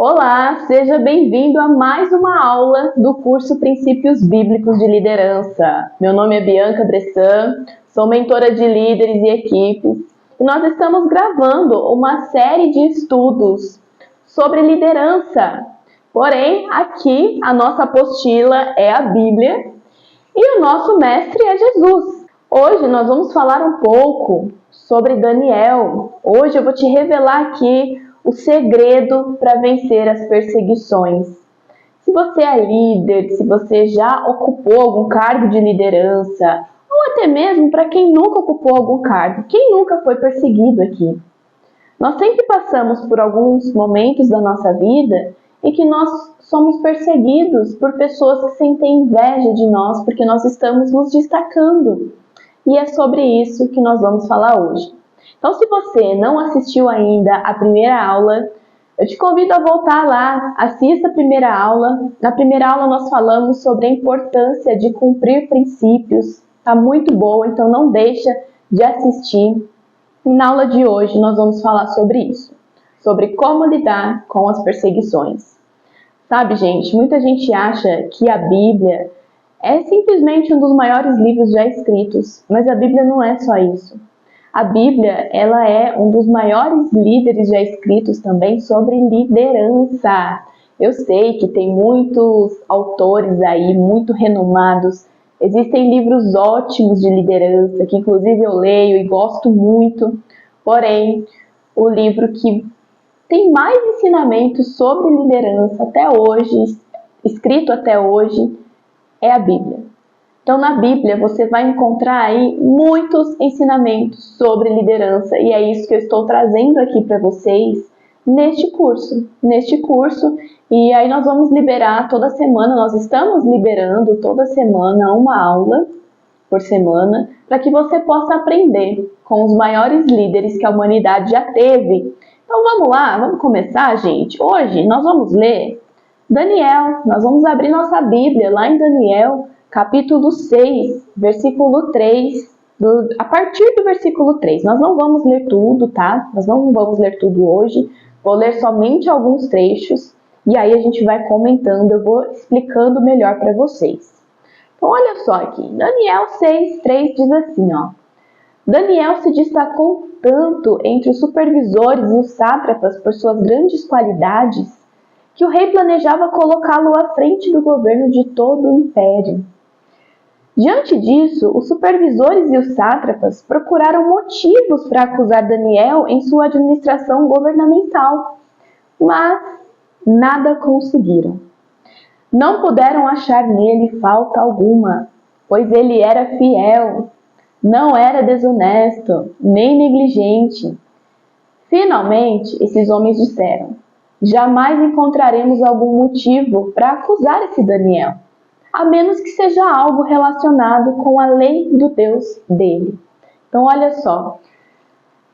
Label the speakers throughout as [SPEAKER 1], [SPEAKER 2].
[SPEAKER 1] Olá, seja bem-vindo a mais uma aula do curso Princípios Bíblicos de Liderança. Meu nome é Bianca Bressan, sou mentora de líderes e equipes e nós estamos gravando uma série de estudos sobre liderança. Porém, aqui a nossa apostila é a Bíblia e o nosso mestre é Jesus. Hoje nós vamos falar um pouco sobre Daniel. Hoje eu vou te revelar aqui o segredo para vencer as perseguições. Se você é líder, se você já ocupou algum cargo de liderança, ou até mesmo para quem nunca ocupou algum cargo, quem nunca foi perseguido aqui? Nós sempre passamos por alguns momentos da nossa vida em que nós somos perseguidos por pessoas que sentem inveja de nós porque nós estamos nos destacando. E é sobre isso que nós vamos falar hoje. Então, se você não assistiu ainda a primeira aula, eu te convido a voltar lá, assista a primeira aula. Na primeira aula nós falamos sobre a importância de cumprir princípios. Está muito boa, então não deixa de assistir. E na aula de hoje nós vamos falar sobre isso, sobre como lidar com as perseguições. Sabe, gente, muita gente acha que a Bíblia é simplesmente um dos maiores livros já escritos, mas a Bíblia não é só isso. A Bíblia, ela é um dos maiores líderes já escritos também sobre liderança. Eu sei que tem muitos autores aí, muito renomados. Existem livros ótimos de liderança, que inclusive eu leio e gosto muito. Porém, o livro que tem mais ensinamentos sobre liderança até hoje, escrito até hoje, é a Bíblia. Então, na Bíblia, você vai encontrar aí muitos ensinamentos sobre liderança e é isso que eu estou trazendo aqui para vocês neste curso. E aí nós vamos liberar toda semana, nós estamos liberando toda semana uma aula por semana para que você possa aprender com os maiores líderes que a humanidade já teve. Então, vamos lá, vamos começar, gente. Hoje nós vamos ler Daniel, nós vamos abrir nossa Bíblia lá em Daniel, capítulo 6, versículo 3, a partir do versículo 3. Nós não vamos ler tudo, tá? Nós não vamos ler tudo hoje, vou ler somente alguns trechos e aí a gente vai comentando, eu vou explicando melhor para vocês. Então, olha só aqui, Daniel 6, 3 diz assim, ó. Daniel se destacou tanto entre os supervisores e os sátrapas por suas grandes qualidades que o rei planejava colocá-lo à frente do governo de todo o império. Diante disso, os supervisores e os sátrapas procuraram motivos para acusar Daniel em sua administração governamental, mas nada conseguiram. Não puderam achar nele falta alguma, pois ele era fiel, não era desonesto, nem negligente. Finalmente, esses homens disseram: jamais encontraremos algum motivo para acusar esse Daniel, a menos que seja algo relacionado com a lei do Deus dele. Então, olha só,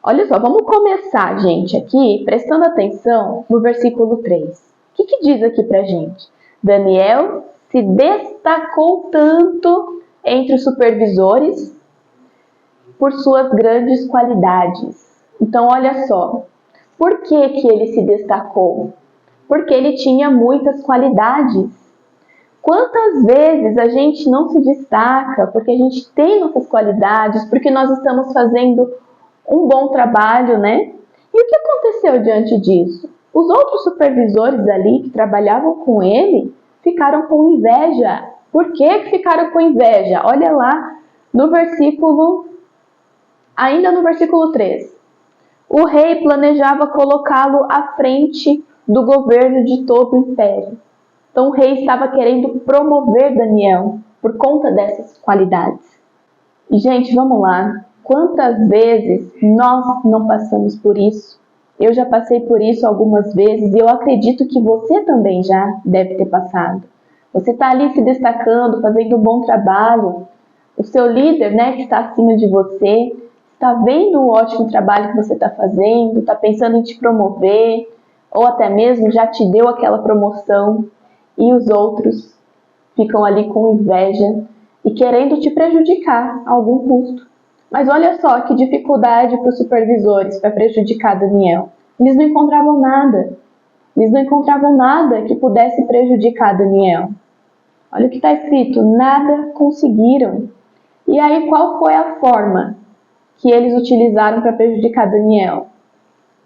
[SPEAKER 1] vamos começar, gente, aqui, prestando atenção no versículo 3. O que diz aqui pra gente? Daniel se destacou tanto entre os supervisores por suas grandes qualidades. Então, olha só, por que ele se destacou? Porque ele tinha muitas qualidades. Quantas vezes a gente não se destaca porque a gente tem nossas qualidades, porque nós estamos fazendo um bom trabalho, né? E o que aconteceu diante disso? Os outros supervisores ali que trabalhavam com ele ficaram com inveja. Por que ficaram com inveja? Olha lá ainda no versículo 3. O rei planejava colocá-lo à frente do governo de todo o império. Então o rei estava querendo promover Daniel por conta dessas qualidades. E gente, vamos lá. Quantas vezes nós não passamos por isso? Eu já passei por isso algumas vezes e eu acredito que você também já deve ter passado. Você está ali se destacando, fazendo um bom trabalho. O seu líder, né, que está acima de você, está vendo o ótimo trabalho que você está fazendo, está pensando em te promover, ou até mesmo já te deu aquela promoção e os outros ficam ali com inveja e querendo te prejudicar a algum custo. Mas olha só que dificuldade para os supervisores para prejudicar Daniel. Eles não encontravam nada. Eles não encontravam nada que pudesse prejudicar Daniel. Olha o que está escrito, nada conseguiram. E aí qual foi a forma que eles utilizaram para prejudicar Daniel?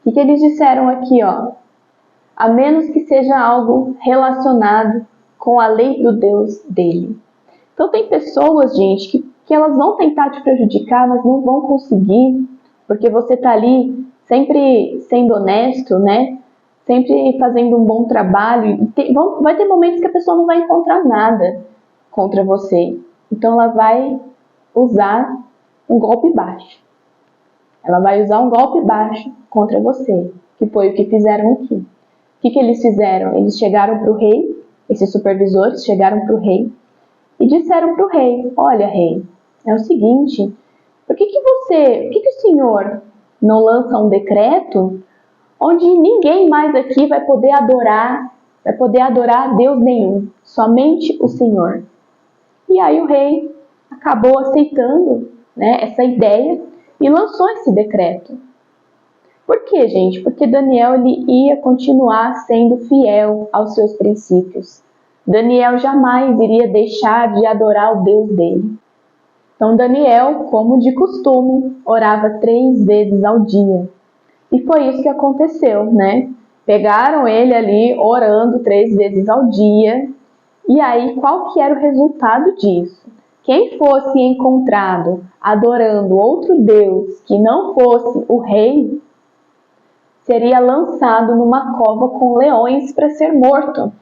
[SPEAKER 1] O que eles disseram aqui, ó? A menos que seja algo relacionado com a lei do Deus dele. Então tem pessoas, gente, que elas vão tentar te prejudicar, mas não vão conseguir, porque você está ali sempre sendo honesto, né? Sempre fazendo um bom trabalho. Vai ter momentos que a pessoa não vai encontrar nada contra você. Então ela vai usar um golpe baixo. Ela vai usar um golpe baixo contra você, que foi o que fizeram aqui. O que eles fizeram? Eles chegaram para o rei, esses supervisores chegaram para o rei e disseram para o rei, olha rei, é o seguinte, por que o senhor não lança um decreto onde ninguém mais aqui vai poder adorar a Deus nenhum, somente o Senhor? E aí o rei acabou aceitando, né, essa ideia e lançou esse decreto. Por quê, gente? Porque Daniel ele ia continuar sendo fiel aos seus princípios. Daniel jamais iria deixar de adorar o Deus dele. Então Daniel, como de costume, orava 3 vezes ao dia. E foi isso que aconteceu, né? Pegaram ele ali orando 3 vezes ao dia. E aí, qual que era o resultado disso? Quem fosse encontrado adorando outro Deus que não fosse o rei, seria lançado numa cova com leões para ser morto.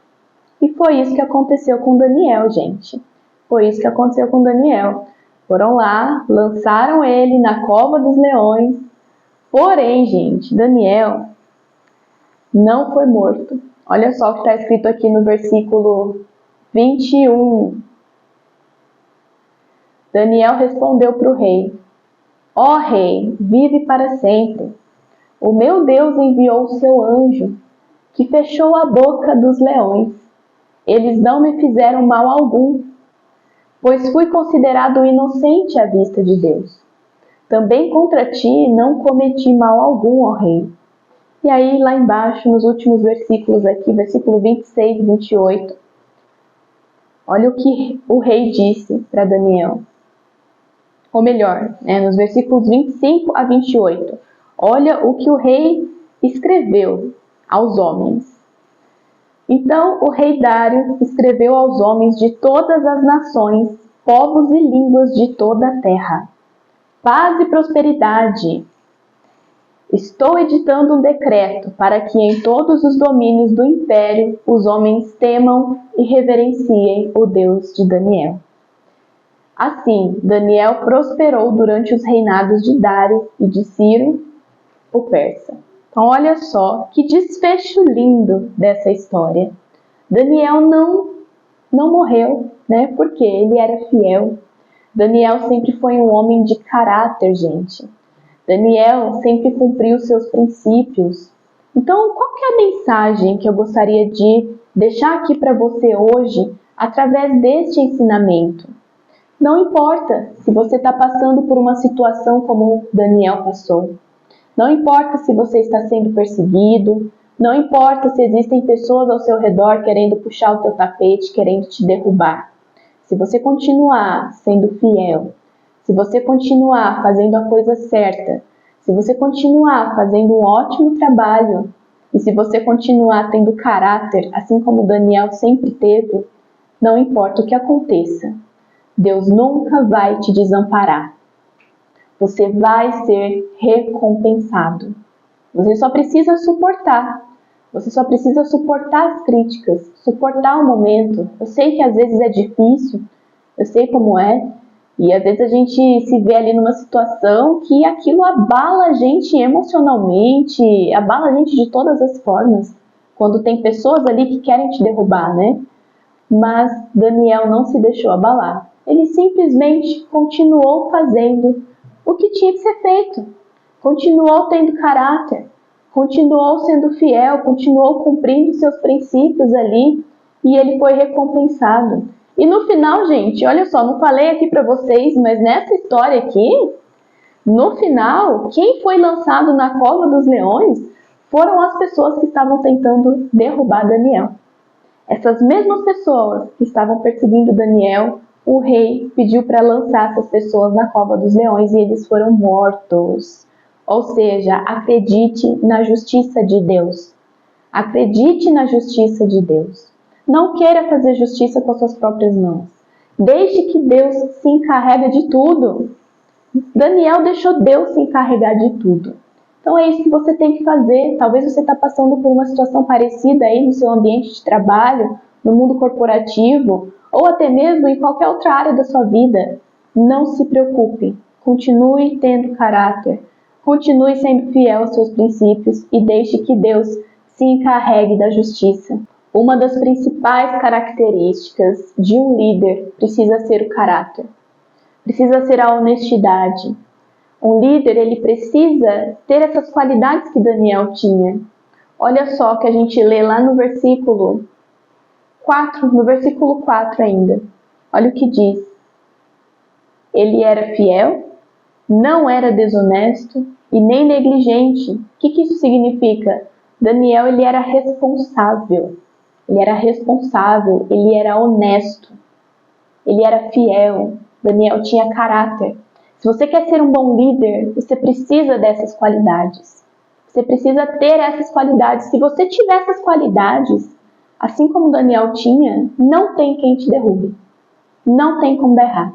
[SPEAKER 1] E foi isso que aconteceu com Daniel, gente. Foi isso que aconteceu com Daniel. Foram lá, lançaram ele na cova dos leões. Porém, gente, Daniel não foi morto. Olha só o que está escrito aqui no versículo 21. Daniel respondeu para o rei, ó rei, vive para sempre. O meu Deus enviou o seu anjo, que fechou a boca dos leões. Eles não me fizeram mal algum, pois fui considerado inocente à vista de Deus. Também contra ti não cometi mal algum, ó rei. E aí, lá embaixo, nos últimos versículos aqui, versículo 26 e 28, olha o que o rei disse para Daniel. Ou melhor, nos versículos 25 a 28, olha o que o rei escreveu aos homens. Então o rei Dário escreveu aos homens de todas as nações, povos e línguas de toda a terra. Paz e prosperidade. Estou editando um decreto para que em todos os domínios do império os homens temam e reverenciem o Deus de Daniel. Assim, Daniel prosperou durante os reinados de Dário e de Ciro, o persa. Então, olha só que desfecho lindo dessa história. Daniel não morreu, né? Porque ele era fiel. Daniel sempre foi um homem de caráter, gente. Daniel sempre cumpriu seus princípios. Então, qual que é a mensagem que eu gostaria de deixar aqui para você hoje, através deste ensinamento? Não importa se você está passando por uma situação como Daniel passou. Não importa se você está sendo perseguido. Não importa se existem pessoas ao seu redor querendo puxar o teu tapete, querendo te derrubar. Se você continuar sendo fiel, se você continuar fazendo a coisa certa, se você continuar fazendo um ótimo trabalho e se você continuar tendo caráter, assim como Daniel sempre teve, não importa o que aconteça, Deus nunca vai te desamparar. Você vai ser recompensado. Você só precisa suportar. Você só precisa suportar as críticas, suportar o momento. Eu sei que às vezes é difícil, eu sei como é. E às vezes a gente se vê ali numa situação que aquilo abala a gente emocionalmente, abala a gente de todas as formas. Quando tem pessoas ali que querem te derrubar, né? Mas Daniel não se deixou abalar. Ele simplesmente continuou fazendo o que tinha que ser feito. Continuou tendo caráter, continuou sendo fiel, continuou cumprindo seus princípios ali e ele foi recompensado. E no final, gente, olha só, não falei aqui para vocês, mas nessa história aqui, no final, quem foi lançado na cova dos leões foram as pessoas que estavam tentando derrubar Daniel. Essas mesmas pessoas que estavam perseguindo Daniel, o rei pediu para lançar essas pessoas na cova dos leões e eles foram mortos. Ou seja, acredite na justiça de Deus. Acredite na justiça de Deus. Não queira fazer justiça com as suas próprias mãos. Deixe que Deus se encarregue de tudo. Daniel deixou Deus se encarregar de tudo. Então é isso que você tem que fazer. Talvez você está passando por uma situação parecida aí no seu ambiente de trabalho, no mundo corporativo, ou até mesmo em qualquer outra área da sua vida. Não se preocupe. Continue tendo caráter. Continue sendo fiel aos seus princípios e deixe que Deus se encarregue da justiça. Uma das principais características de um líder precisa ser o caráter. Precisa ser a honestidade. Um líder, ele precisa ter essas qualidades que Daniel tinha. Olha só que a gente lê lá no versículo 4 ainda. Olha o que diz. Ele era fiel, não era desonesto e nem negligente. O que isso significa? Daniel, ele era responsável. Ele era responsável, ele era honesto. Ele era fiel. Daniel tinha caráter. Se você quer ser um bom líder, você precisa dessas qualidades. Você precisa ter essas qualidades. Se você tiver essas qualidades, assim como Daniel tinha, não tem quem te derrube. Não tem como dar errado.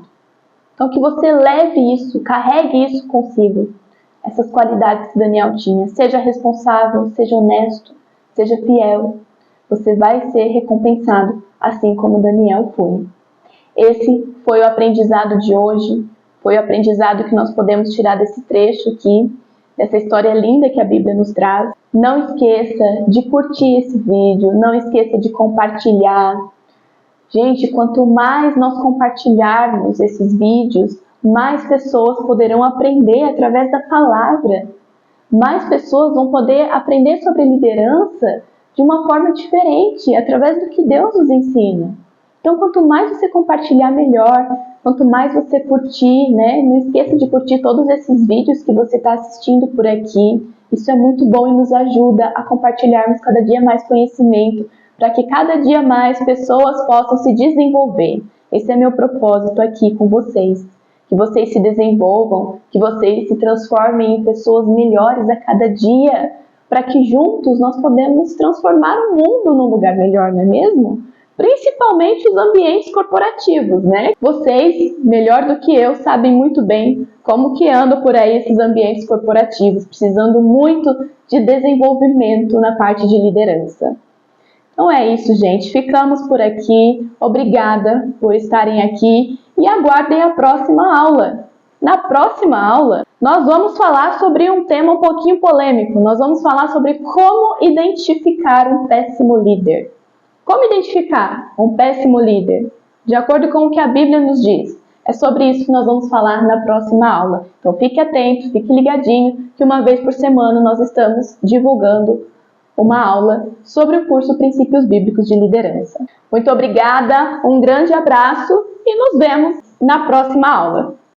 [SPEAKER 1] Então que você leve isso, carregue isso consigo. Essas qualidades que Daniel tinha. Seja responsável, seja honesto, seja fiel. Você vai ser recompensado, assim como Daniel foi. Esse foi o aprendizado de hoje. Foi o aprendizado que nós podemos tirar desse trecho aqui, dessa história linda que a Bíblia nos traz. Não esqueça de curtir esse vídeo, não esqueça de compartilhar. Gente, quanto mais nós compartilharmos esses vídeos, mais pessoas poderão aprender através da palavra. Mais pessoas vão poder aprender sobre liderança de uma forma diferente, através do que Deus nos ensina. Então, quanto mais você compartilhar, melhor. Quanto mais você curtir, né? Não esqueça de curtir todos esses vídeos que você está assistindo por aqui. Isso é muito bom e nos ajuda a compartilharmos cada dia mais conhecimento, para que cada dia mais pessoas possam se desenvolver. Esse é meu propósito aqui com vocês. Que vocês se desenvolvam, que vocês se transformem em pessoas melhores a cada dia, para que juntos nós podemos transformar o mundo num lugar melhor, não é mesmo? Principalmente os ambientes corporativos, né? Vocês, melhor do que eu, sabem muito bem como que andam por aí esses ambientes corporativos, precisando muito de desenvolvimento na parte de liderança. Então é isso, gente. Ficamos por aqui. Obrigada por estarem aqui e aguardem a próxima aula. Na próxima aula, nós vamos falar sobre um tema um pouquinho polêmico. Nós vamos falar sobre como identificar um péssimo líder. Como identificar um péssimo líder? De acordo com o que a Bíblia nos diz. É sobre isso que nós vamos falar na próxima aula. Então fique atento, fique ligadinho, que uma vez por semana nós estamos divulgando uma aula sobre o curso Princípios Bíblicos de Liderança. Muito obrigada, um grande abraço e nos vemos na próxima aula.